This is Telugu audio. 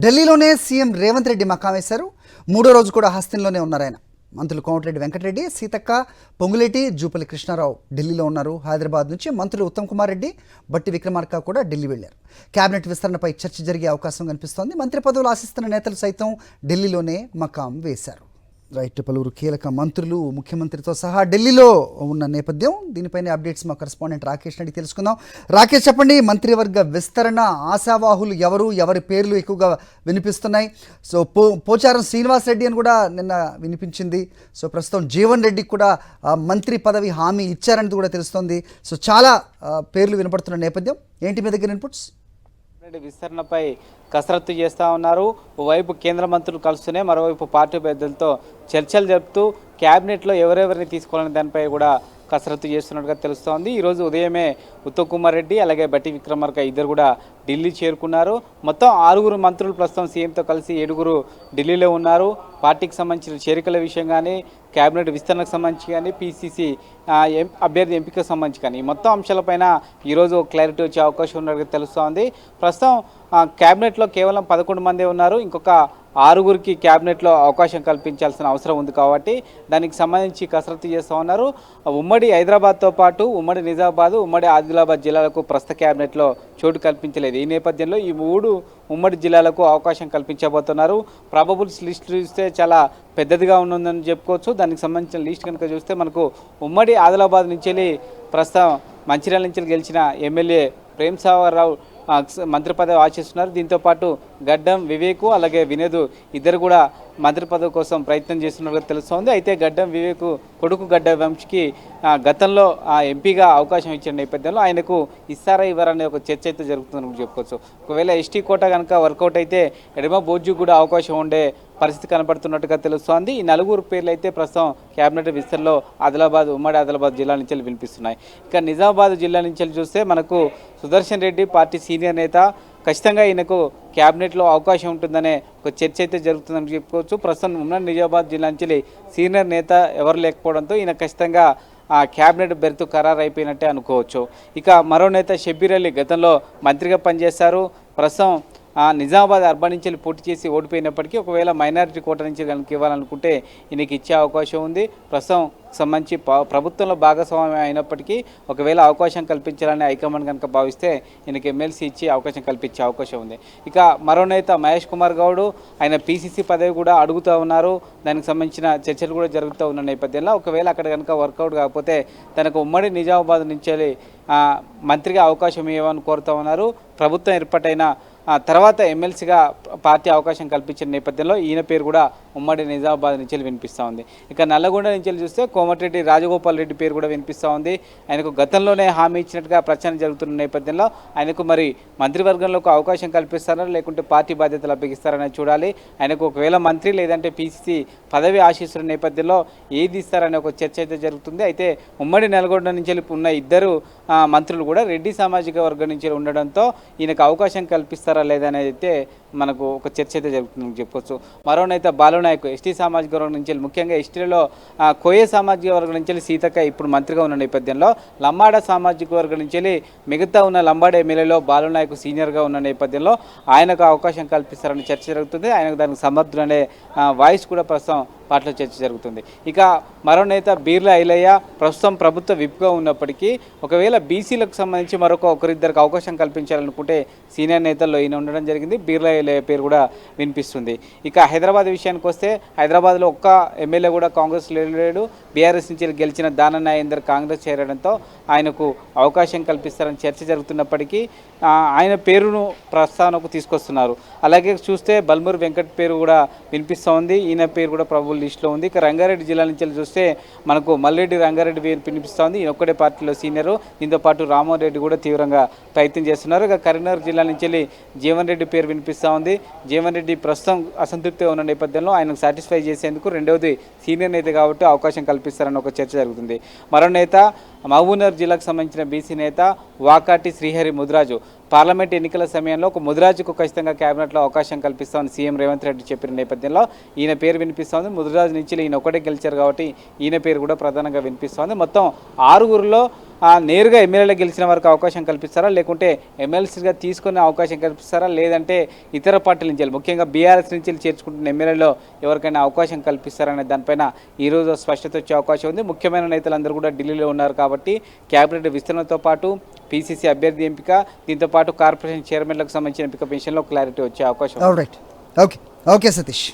ఢిల్లీలోనే సీఎం రేవంత్ రెడ్డి మకాం వేశారు. మూడో రోజు కూడా హస్తిన్లోనే ఉన్నారు ఆయన. మంత్రులు కోమటిరెడ్డి వెంకటరెడ్డి, సీతక్క, పొంగులేటి, జూపల్లి కృష్ణారావు ఢిల్లీలో ఉన్నారు. హైదరాబాద్ నుంచి మంత్రులు ఉత్తమ్ కుమార్ రెడ్డి, బట్టి విక్రమార్క కూడా ఢిల్లీ వెళ్లారు. కేబినెట్ విస్తరణపై చర్చ జరిగే అవకాశం కనిపిస్తోంది. మంత్రి పదవులు ఆశిస్తున్న నేతలు సైతం ఢిల్లీలోనే మకాం వేశారు. రైట్, పలువురు కీలక మంత్రులు ముఖ్యమంత్రితో సహా ఢిల్లీలో ఉన్న నేపథ్యం. దీనిపైన అప్డేట్స్ మా కరెస్పాండెంట్ రాకేష్ అడిగి తెలుసుకుందాం. రాకేష్, చెప్పండి, మంత్రివర్గ విస్తరణ ఆశావాహులు ఎవరి పేర్లు ఎక్కువగా వినిపిస్తున్నాయి? సో పోచారం శ్రీనివాస్ రెడ్డి అని కూడా నిన్న వినిపించింది. సో ప్రస్తుతం జీవన్ రెడ్డికి కూడా మంత్రి పదవి హామీ ఇచ్చారని కూడా తెలుస్తోంది. సో చాలా పేర్లు వినపడుతున్న నేపథ్యం ఏంటి మీ దగ్గర ఇన్పుట్స్? విస్తరణపై కసరత్తు చేస్తూ ఉన్నారు. ఓవైపు కేంద్ర మంత్రులు కలుస్తూనే మరోవైపు పార్టీ పెద్దలతో చర్చలు జరుపుతూ క్యాబినెట్లో ఎవరెవరిని తీసుకోవాలనే దానిపై కూడా కసరత్తు చేస్తున్నట్టుగా తెలుస్తోంది. ఈరోజు ఉదయమే ఉత్తమ్ కుమార్ రెడ్డి అలాగే బట్టి విక్రమార్క ఇద్దరు కూడా ఢిల్లీ చేరుకున్నారు. మొత్తం 6 మంత్రులు ప్రస్తుతం సీఎంతో కలిసి 7 ఢిల్లీలో ఉన్నారు. పార్టీకి సంబంధించిన చేరికల విషయం కానీ, క్యాబినెట్ విస్తరణకు సంబంధించి కానీ, పీసీసీ అభ్యర్థి ఎంపికకు సంబంధించి కానీ మొత్తం అంశాలపైన ఈరోజు క్లారిటీ వచ్చే అవకాశం ఉన్నట్టుగా తెలుస్తోంది. ప్రస్తుతం క్యాబినెట్లో కేవలం 11 మందే ఉన్నారు. ఇంకొక 6 క్యాబినెట్లో అవకాశం కల్పించాల్సిన అవసరం ఉంది కాబట్టి దానికి సంబంధించి కసరత్తు చేస్తూ ఉన్నారు. ఉమ్మడి హైదరాబాద్తో పాటు ఉమ్మడి నిజామాబాద్, ఉమ్మడి ఆదిలాబాద్ జిల్లాలకు ప్రస్తుత క్యాబినెట్లో చోటు కల్పించలేదు. ఈ నేపథ్యంలో ఈ 3 ఉమ్మడి జిల్లాలకు అవకాశం కల్పించబోతున్నారు. ప్రాబబుల్స్ లిస్ట్ చూస్తే చాలా పెద్దదిగా ఉందని చెప్పుకోవచ్చు. దానికి సంబంధించిన లిస్ట్ కనుక చూస్తే మనకు ఉమ్మడి ఆదిలాబాద్ నుంచి ప్రస్తుతం మంచిర్యాల నుంచి గెలిచిన ఎమ్మెల్యే ప్రేమ్ సాగర్ రావు మంత్రి పదవి ఆశిస్తున్నారు. దీంతోపాటు గడ్డం వివేకు అలాగే వినోద్ ఇద్దరు కూడా మంత్రి పదవి కోసం ప్రయత్నం చేస్తున్నట్టుగా తెలుస్తోంది. అయితే గడ్డం వివేకు కొడుకు గడ్డ వంశీకి గతంలో ఎంపీగా అవకాశం ఇచ్చిన నేపథ్యంలో ఆయనకు ఇస్తారా ఇవ్వరనే ఒక చర్చ అయితే జరుగుతుందని చెప్పుకోవచ్చు. ఒకవేళ ఎస్టీ కోటా కనుక వర్కౌట్ అయితే ఎడమ బోర్జు కూడా అవకాశం ఉండే పరిస్థితి కనబడుతున్నట్టుగా తెలుస్తోంది. ఈ 4 పేర్లు అయితే ప్రస్తుతం క్యాబినెట్ విస్తరణలో ఉమ్మడి ఆదిలాబాద్ జిల్లా నుంచి వినిపిస్తున్నాయి. ఇక నిజామాబాద్ జిల్లా నుంచి చూస్తే మనకు సుదర్శన్ రెడ్డి పార్టీ సీనియర్ నేత, ఖచ్చితంగా ఈయనకు క్యాబినెట్లో అవకాశం ఉంటుందనే ఒక చర్చ అయితే జరుగుతుందని చెప్పుకోవచ్చు. ప్రస్తుతం ఉమ్మడి నిజామాబాద్ జిల్లా నుంచి సీనియర్ నేత ఎవరు లేకపోవడంతో ఈయన ఖచ్చితంగా క్యాబినెట్ బెర్త్ ఖరారు అయిపోయినట్టే అనుకోవచ్చు. ఇక మరో నేత షబ్బీర్ అలీ గతంలో మంత్రిగా పనిచేశారు. ప్రస్తుతం నిజామాబాద్ అర్బన్ నుంచి పోటీ చేసి ఓడిపోయినప్పటికీ ఒకవేళ మైనారిటీ కోట నుంచి కనుక ఇవ్వాలనుకుంటే ఈయనకి ఇచ్చే అవకాశం ఉంది. ప్రస్తుతం సంబంధించి ప్రభుత్వంలో భాగస్వామ్యం అయినప్పటికీ ఒకవేళ అవకాశం కల్పించాలని హైకమాండ్ కనుక భావిస్తే ఈయనకి ఎమ్మెల్సీ ఇచ్చి అవకాశం కల్పించే అవకాశం ఉంది. ఇక మరో నేత మహేష్ కుమార్ గౌడ్, ఆయన పీసీసీ పదవి కూడా అడుగుతూ ఉన్నారు. దానికి సంబంధించిన చర్చలు కూడా జరుగుతూ ఉన్న నేపథ్యంలో ఒకవేళ అక్కడ కనుక వర్కౌట్ కాకపోతే తనకు ఉమ్మడి నిజామాబాద్ నుంచి మంత్రిగా అవకాశం ఇవ్వమని కోరుతూ ఉన్నారు. ప్రభుత్వం ఏర్పాటైన తర్వాత ఎమ్మెల్సీగా పార్టీ అవకాశం కల్పించిన నేపథ్యంలో ఈయన పేరు కూడా ఉమ్మడి నిజామాబాద్ నుంచి వినిపిస్తూ ఉంది. ఇక నల్లగొండ నుంచి చూస్తే కోమటిరెడ్డి రాజగోపాల్ రెడ్డి పేరు కూడా వినిపిస్తూ ఉంది. ఆయనకు గతంలోనే హామీ ఇచ్చినట్టుగా ప్రచారం జరుగుతున్న నేపథ్యంలో ఆయనకు మరి మంత్రివర్గంలో అవకాశం కల్పిస్తారా లేకుంటే పార్టీ బాధ్యతలు అప్పగిస్తారని చూడాలి. ఆయనకు ఒకవేళ మంత్రి లేదంటే పీసీసీ పదవి ఆశిస్తున్న నేపథ్యంలో ఏది ఇస్తారనే ఒక చర్చ అయితే జరుగుతుంది. అయితే ఉమ్మడి నల్గొండ నుంచి ఉన్న 2 మంత్రులు కూడా రెడ్డి సామాజిక వర్గం నుంచి ఉండడంతో ఈయనకు అవకాశం కల్పిస్తారా లేదనేది అయితే మనకు ఒక చర్చ అయితే జరుగుతుందని చెప్పుకోవచ్చు. మరోనైతే బాలునాయక్ ఎస్టీ సామాజిక వర్గం నుంచి, ముఖ్యంగా ఎస్టీలో కోయ సామాజిక వర్గం నుంచి సీతక్క ఇప్పుడు మంత్రిగా ఉన్న నేపథ్యంలో లంబాడ సామాజిక వర్గం నుంచి మిగతా ఉన్న లంబాడ ఎమ్మెల్యేలో బాలునాయక్ సీనియర్గా ఉన్న నేపథ్యంలో ఆయనకు అవకాశం కల్పిస్తారని చర్చ జరుగుతుంది. ఆయనకు దానికి సమర్థుడనే వాయిస్ కూడా ప్రస్తుతం పార్టీలో చర్చ జరుగుతుంది. ఇక మరో నేత బీర్లా ఐలయ్య ప్రస్తుతం ప్రభుత్వ విప్గా ఉన్నప్పటికీ ఒకవేళ బీసీలకు సంబంధించి ఒకరిద్దరికి అవకాశం కల్పించాలనుకుంటే సీనియర్ నేతల్లో ఈయన ఉండడం జరిగింది. బీర్లా ఐలయ్య పేరు కూడా వినిపిస్తుంది. ఇక హైదరాబాద్ విషయానికి వస్తే హైదరాబాద్లో ఒక్క ఎమ్మెల్యే కూడా కాంగ్రెస్ లేడు. బీఆర్ఎస్ నుంచి గెలిచిన దాన నాగేందర్ కాంగ్రెస్ చేరడంతో ఆయనకు అవకాశం కల్పిస్తారని చర్చ జరుగుతున్నప్పటికీ ఆయన పేరును ప్రస్తావనకు తీసుకొస్తున్నారు. అలాగే చూస్తే బల్మూరు వెంకట్ పేరు కూడా వినిపిస్తూ ఉంది. ఈయన పేరు కూడా ప్రభుత్వ లిస్టులో ఉంది. ఇక రంగారెడ్డి జిల్లా నుంచి చూస్తే మనకు మల్రెడ్డి రంగారెడ్డి పేరు వినిపిస్తోంది. ఈయన ఒక్కడే పార్టీలో సీనియరు. దీంతో పాటు రామ్మోహన్ రెడ్డి కూడా తీవ్రంగా ప్రయత్నం చేస్తున్నారు. ఇక కరీంనగర్ జిల్లా నుంచి జీవన్ రెడ్డి పేరు వినిపిస్తూ ఉంది. జీవన్ రెడ్డి ప్రస్తుతం అసంతృప్తిగా ఉన్న నేపథ్యంలో ఆయనకు సాటిస్ఫై చేసేందుకు రెండవది సీనియర్ నేత కాబట్టి అవకాశం కల్పిస్తారని ఒక చర్చ జరుగుతుంది. మరో నేత మహబూబ్నగర్ జిల్లాకు సంబంధించిన బీసీ నేత వాకాటి శ్రీహరి ముదిరాజు పార్లమెంట్ ఎన్నికల సమయంలో ఒక ముదిరాజుకు ఖచ్చితంగా కేబినెట్లో అవకాశం కల్పిస్తామని సీఎం రేవంత్ రెడ్డి చెప్పిన నేపథ్యంలో ఈయన పేరు వినిపిస్తోంది. ముదిరాజు నుంచి ఈయన ఒకటే గెలిచారు కాబట్టి ఈయన పేరు కూడా ప్రధానంగా వినిపిస్తోంది. మొత్తం 6గురిలో నేరుగా ఎమ్మెల్యేలు గెలిచిన వారికి అవకాశం కల్పిస్తారా, లేకుంటే ఎమ్మెల్సీగా తీసుకునే అవకాశం కల్పిస్తారా, లేదంటే ఇతర పార్టీల నుంచి ముఖ్యంగా బీఆర్ఎస్ నుంచి చేర్చుకుంటున్న ఎమ్మెల్యేలో ఎవరికైనా అవకాశం కల్పిస్తారనే దానిపైన ఈరోజు స్పష్టత వచ్చే అవకాశం ఉంది. ముఖ్యమైన నేతలందరూ కూడా ఢిల్లీలో ఉన్నారు కాబట్టి క్యాబినెట్ విస్తరణతో పాటు పీసీసీ అభ్యర్థి ఎంపిక, దీంతో పాటు కార్పొరేషన్ చైర్మన్లకు సంబంధించిన ఎంపిక విషయంలో క్లారిటీ వచ్చే అవకాశం ఉంది. Right, okay okay Satish.